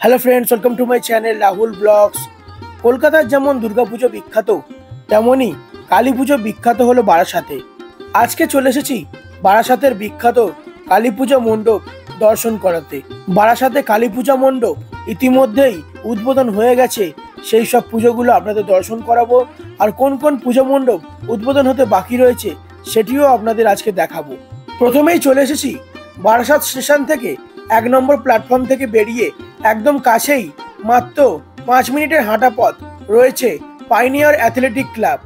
Hello friends, welcome to my channel Rahul blogs. কলকাতার যেমন দুর্গাপুজো বিখ্যাত, তেমনই কালী পুজো বিখ্যাত হলো বারাসাতে। আজকে চলে এসেছি বারাসাতের বিখ্যাত কালী পুজো মণ্ডপ দর্শন করাতে। বারাসাতে কালী পূজা মণ্ডপ ইতিমধ্যেই উদ্বোধন হয়ে গেছে, সেই সব পুজোগুলো আপনাদের দর্শন করাবো। আর কোন কোন পুজো মণ্ডপ উদ্বোধন হতে বাকি রয়েছে সেটিও আপনাদের আজকে দেখাবো। প্রথমেই চলে এসেছি বারাসাত স্টেশন থেকে 1 নম্বর প্ল্যাটফর্ম থেকে বেরিয়ে একদম কাছেই মাত্র 5 মিনিটের হাঁটা পথ রয়েছে পাইনিয়ার অ্যাথলেটিক ক্লাব।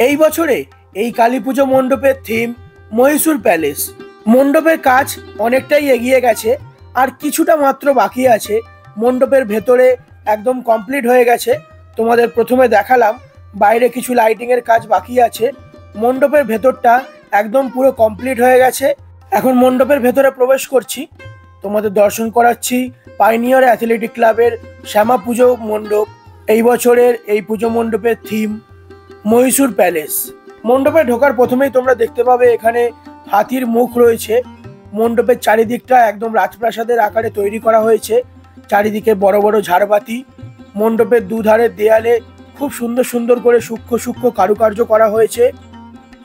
এই বছরে এই কালী পুজো মণ্ডপের থিম মহীশূর প্যালেস। মণ্ডপের কাজ অনেকটাই এগিয়ে গেছে, আর কিছুটা মাত্র বাকি আছে। মণ্ডপের ভেতরে একদম কমপ্লিট হয়ে গেছে। তোমাদের প্রথমে দেখালাম বাইরে কিছু লাইটিংয়ের কাজ বাকি আছে। মণ্ডপের ভেতরটা একদম পুরো কমপ্লিট হয়ে গেছে। এখন মণ্ডপের ভেতরে প্রবেশ করছি, তোমাদের দর্শন করাচ্ছি পাইনিয়ার অ্যাথলেটিক ক্লাবের শ্যামা পুজো মণ্ডপ। এই বছরের এই পুজো মণ্ডপের থিম মহীশূর প্যালেস। মণ্ডপে ঢোকার প্রথমেই তোমরা দেখতে পাবে এখানে হাতির মুখ রয়েছে। মণ্ডপের চারিদিকটা একদম রাজপ্রাসাদের আকারে তৈরি করা হয়েছে। চারিদিকে বড় বড় ঝাড়বাতি। মণ্ডপের দুধারের দেয়ালে খুব সুন্দর সুন্দর করে সূক্ষ্ম সূক্ষ্ম কারুকার্য করা হয়েছে।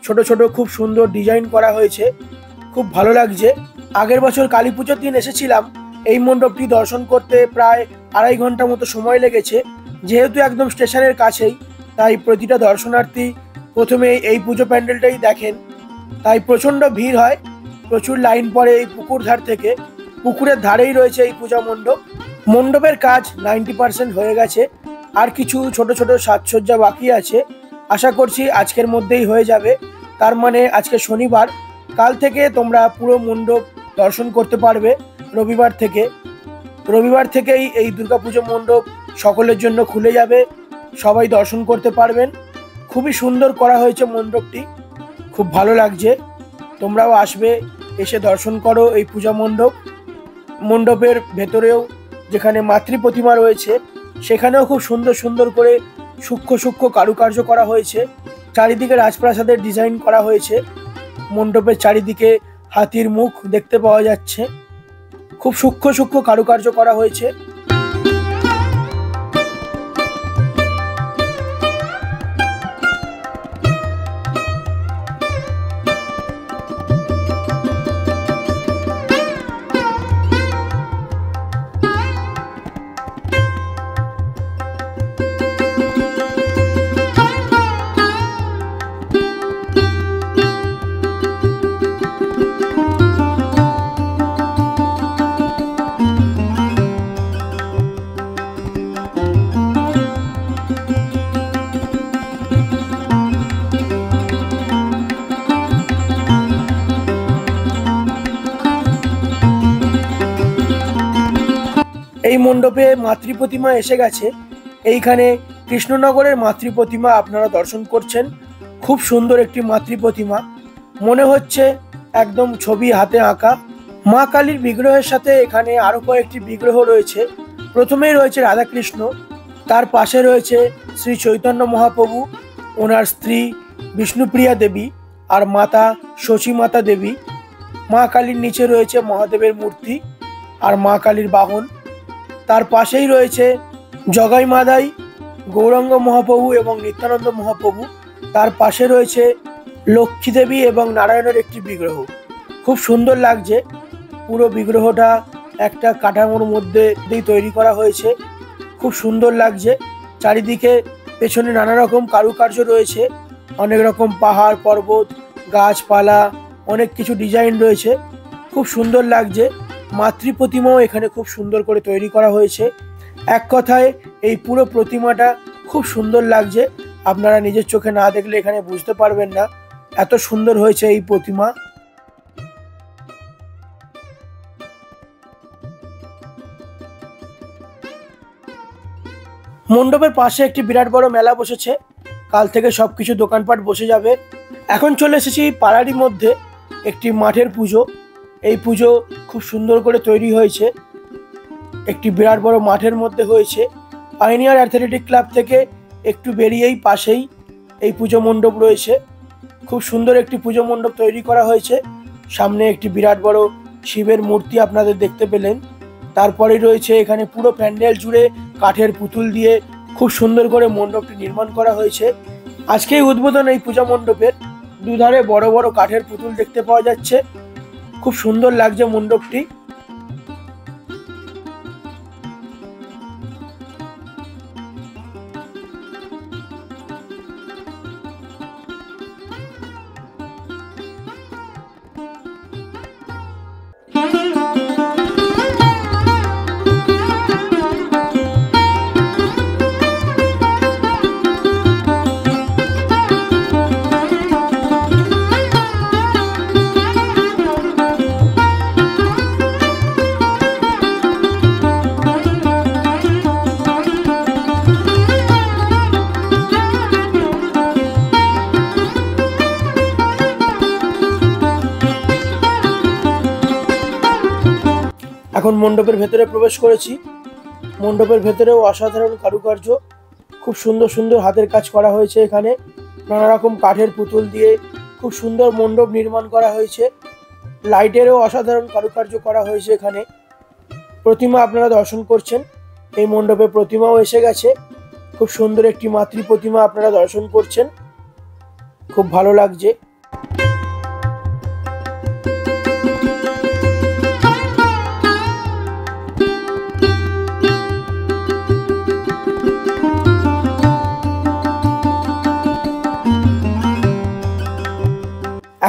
ছোট ছোট খুব সুন্দর ডিজাইন করা হয়েছে, খুব ভালো লাগছে। আগের বছর কালী পুজোর দিন এসেছিলাম, এই মণ্ডপটি দর্শন করতে প্রায় 2.5 ঘন্টা মতো সময় লেগেছে। যেহেতু একদম স্টেশনের কাছেই, তাই প্রতিটা দর্শনার্থী প্রথমে এই পুজো প্যান্ডেলটাই দেখেন। তাই প্রচণ্ড ভিড় হয়, প্রচুর লাইন পড়ে এই পুকুর ধার থেকে। পুকুরের ধারেই রয়েছে এই পূজা মণ্ডপ। মণ্ডপের কাজ 90% হয়ে গেছে, আর কিছু ছোট ছোট সাজসজ্জা বাকি আছে। আশা করছি আজকের মধ্যেই হয়ে যাবে। তার মানে আজকে শনিবার, কাল থেকে তোমরা পুরো মণ্ডপ দর্শন করতে পারবে। রবিবার থেকেই এই দুর্গাপুজো মণ্ডপ সকলের জন্য খুলে যাবে, সবাই দর্শন করতে পারবেন। খুবই সুন্দর করা হয়েছে মণ্ডপটি, খুব ভালো লাগছে। তোমরাও আসবে, এসে দর্শন করো এই পূজা মণ্ডপ। মণ্ডপের ভেতরেও যেখানে মাতৃ প্রতিমা রয়েছে, সেখানেও খুব সুন্দর সুন্দর করে সূক্ষ্ম সূক্ষ্ম কারুকার্য করা হয়েছে। চারিদিকে রাজপ্রাসাদের ডিজাইন করা হয়েছে। মণ্ডপের চারিদিকে হাতির মুখ দেখতে পাওয়া যাচ্ছে, খুব সূক্ষ্ম সূক্ষ্ম কারুকার্য করা হয়েছে। এই মণ্ডপে মাতৃ প্রতিমা এসে গেছে। এইখানে কৃষ্ণনগরের মাতৃ প্রতিমা আপনারা দর্শন করছেন। খুব সুন্দর একটি মাতৃ প্রতিমা, মনে হচ্ছে একদম ছবি হাতে আঁকা। মা কালীর বিগ্রহের সাথে এখানে আরো কয়েকটি বিগ্রহ রয়েছে। প্রথমেই রয়েছে রাধাকৃষ্ণ, তার পাশে রয়েছে শ্রী চৈতন্য মহাপ্রভু, ওনার স্ত্রী বিষ্ণুপ্রিয়া দেবী আর মাতা শচী মাতা দেবী। মা কালীর নিচে রয়েছে মহাদেবের মূর্তি আর মা কালীর বাহন। তার পাশেই রয়েছে জগাই মাদাই, গৌরাঙ্গ মহাপ্রভু এবং নিত্যানন্দ মহাপ্রভু। তার পাশে রয়েছে লক্ষ্মী দেবী এবং নারায়ণের একটি বিগ্রহ। খুব সুন্দর লাগছে। পুরো বিগ্রহটা একটা কাঠামোর মধ্যে দিয়ে তৈরি করা হয়েছে, খুব সুন্দর লাগছে। চারিদিকে পেছনে নানা রকম কারুকার্য রয়েছে, অনেক রকম পাহাড় পর্বত গাছপালা অনেক কিছু ডিজাইন রয়েছে, খুব সুন্দর লাগছে। মাতৃ প্রতিমাও এখানে খুব সুন্দর করে তৈরি করা হয়েছে। এক কথায় এই পুরো প্রতিমাটা খুব সুন্দর লাগছে। আপনারা নিজের চোখে না দেখলে এখানে বুঝতে পারবেন না, এত সুন্দর হয়েছে এই প্রতিমা। মণ্ডপের পাশে একটি বিরাট বড় মেলা বসেছে, কাল থেকে সবকিছু দোকানপাট বসে যাবে। এখন চলে এসেছি পাড়ারই মধ্যে একটি মাঠের পুজো। এই পুজো খুব সুন্দর করে তৈরি হয়েছে, একটি বিরাট বড় মাঠের মধ্যে হয়েছে। পাইনিয়ার অ্যাথলেটিক ক্লাব থেকে একটু বেরিয়েই পাশেই এই পুজো মণ্ডপ রয়েছে। খুব সুন্দর একটি পুজো মণ্ডপ তৈরি করা হয়েছে। সামনে একটি বিরাট বড় শিবের মূর্তি আপনাদের দেখতে পেলেন। তারপরে রয়েছে এখানে পুরো প্যান্ডেল জুড়ে কাঠের পুতুল দিয়ে খুব সুন্দর করে মণ্ডপটি নির্মাণ করা হয়েছে। আজকেই উদ্বোধন এই পূজা মণ্ডপের। দুধারে বড় বড় কাঠের পুতুল দেখতে পাওয়া যাচ্ছে, খুব সুন্দর লাগছে মণ্ডপটি। এখন মণ্ডপের ভেতরে প্রবেশ করেছি। মণ্ডপের ভেতরেও অসাধারণ কারুকার্য, খুব সুন্দর সুন্দর হাতের কাজ করা হয়েছে। এখানে নানা রকম কাঠের পুতুল দিয়ে খুব সুন্দর মণ্ডপ নির্মাণ করা হয়েছে। লাইটেরও অসাধারণ কারুকার্য করা হয়েছে। এখানে প্রতিমা আপনারা দর্শন করছেন। এই মণ্ডপে প্রতিমাও এসে গেছে। খুব সুন্দর একটি মাতৃ প্রতিমা আপনারা দর্শন করছেন, খুব ভালো লাগছে।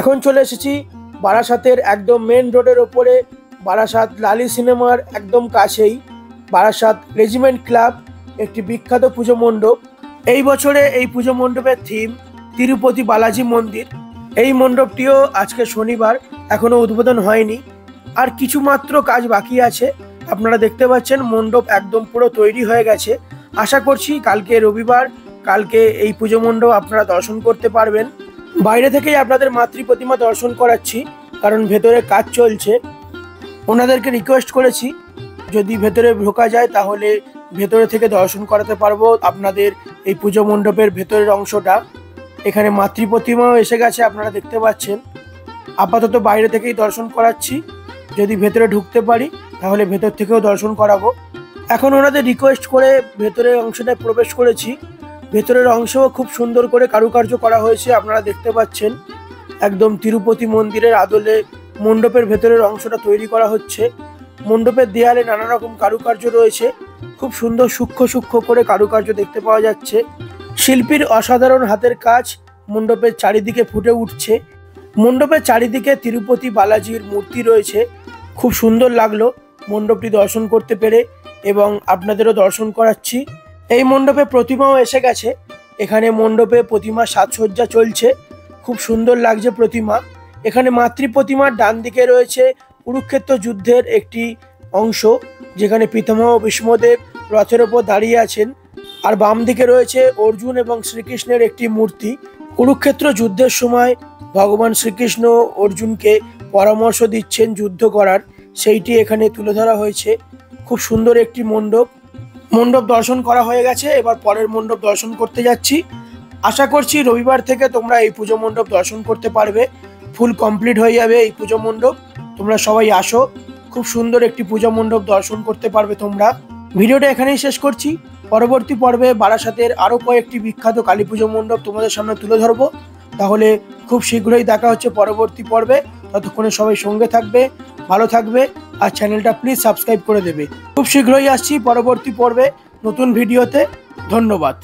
এখন চলে এসেছি বারাসাতের একদম মেন রোডের ওপরে, বারাসাত লালি সিনেমার একদম কাছেই বারাসাত রেজিমেন্ট ক্লাব, একটি বিখ্যাত পুজো মণ্ডপ। এই বছরে এই পুজো মণ্ডপের থিম তিরুপতি বালাজি মন্দির। এই মণ্ডপটিও আজকে শনিবার, এখনো উদ্বোধন হয়নি, আর কিছু মাত্র কাজ বাকি আছে। আপনারা দেখতে পাচ্ছেন মণ্ডপ একদম পুরো তৈরি হয়ে গেছে। আশা করছি কালকে রবিবার, কালকে এই পুজো মণ্ডপ আপনারা দর্শন করতে পারবেন। বাইরে থেকেই আপনাদের মাতৃ প্রতিমা দর্শন করাচ্ছি, কারণ ভেতরে কাজ চলছে। ওনাদেরকে রিকোয়েস্ট করেছি যদি ভেতরে ঢোকা যায় তাহলে ভেতরে থেকে দর্শন করাতে পারবো আপনাদের এই পুজো মণ্ডপের ভেতরের অংশটা। এখানে মাতৃ প্রতিমাও এসে গেছে, আপনারা দেখতে পাচ্ছেন। আপাতত বাইরে থেকেই দর্শন করাচ্ছি, যদি ভেতরে ঢুকতে পারি তাহলে ভেতর থেকেও দর্শন করাবো। এখন ওনাদের রিকোয়েস্ট করে ভেতরের অংশটায় প্রবেশ করেছি। ভেতরের অংশও খুব সুন্দর করে কারুকার্য করা হয়েছে, আপনারা দেখতে পাচ্ছেন। একদম তিরুপতি মন্দিরের আদলে মণ্ডপের ভেতরের অংশটা তৈরি করা হচ্ছে। মণ্ডপের দেয়ালে নানা রকম কারুকার্য রয়েছে, খুব সুন্দর সূক্ষ্ম সূক্ষ্ম করে কারুকার্য দেখতে পাওয়া যাচ্ছে। শিল্পীর অসাধারণ হাতের কাজ মণ্ডপের চারিদিকে ফুটে উঠছে। মণ্ডপের চারিদিকে তিরুপতি বালাজির মূর্তি রয়েছে, খুব সুন্দর লাগলো মণ্ডপটি দর্শন করতে পেরে, এবং আপনাদেরও দর্শন করাচ্ছি। এই মণ্ডপে প্রতিমাও এসে গেছে। এখানে মণ্ডপে প্রতিমা সাজসজ্জা চলছে, খুব সুন্দর লাগছে প্রতিমা। এখানে মাতৃ প্রতিমার ডান দিকে রয়েছে কুরুক্ষেত্র যুদ্ধের একটি অংশ, যেখানে পিতামহ ভীষ্মদেব রথের ওপর দাঁড়িয়ে আছেন, আর বাম দিকে রয়েছে অর্জুন এবং শ্রীকৃষ্ণের একটি মূর্তি। কুরুক্ষেত্র যুদ্ধের সময় ভগবান শ্রীকৃষ্ণ অর্জুনকে পরামর্শ দিচ্ছেন যুদ্ধ করার, সেইটি এখানে তুলে ধরা হয়েছে। খুব সুন্দর একটি মণ্ডপ। মণ্ডপ দর্শন করা হয়ে গেছে, এবার পরের মণ্ডপ দর্শন করতে যাচ্ছি। আশা করছি রবিবার থেকে তোমরা এই পুজো মণ্ডপ দর্শন করতে পারবে। ফুল কমপ্লিট হয়ে যাবে এই পুজো মণ্ডপ। তোমরা সবাই আসো, খুব সুন্দর একটি পুজো মণ্ডপ দর্শন করতে পারবে তোমরা। ভিডিওটা এখানেই শেষ করছি। পরবর্তী পর্বে বারাসাতের আরও কয়েকটি বিখ্যাত কালী পুজো মণ্ডপ তোমাদের সামনে তুলে ধরবো। তাহলে খুব শীঘ্রই দেখা হচ্ছে পরবর্তী পর্বে। ততক্ষণে সবাই সঙ্গে থাকবে, ভালো থাকবে, আর চ্যানেলটা প্লিজ সাবস্ক্রাইব করে দেবে। খুব শীঘ্রই আসছি পরবর্তী পর্বে নতুন ভিডিওতে। ধন্যবাদ।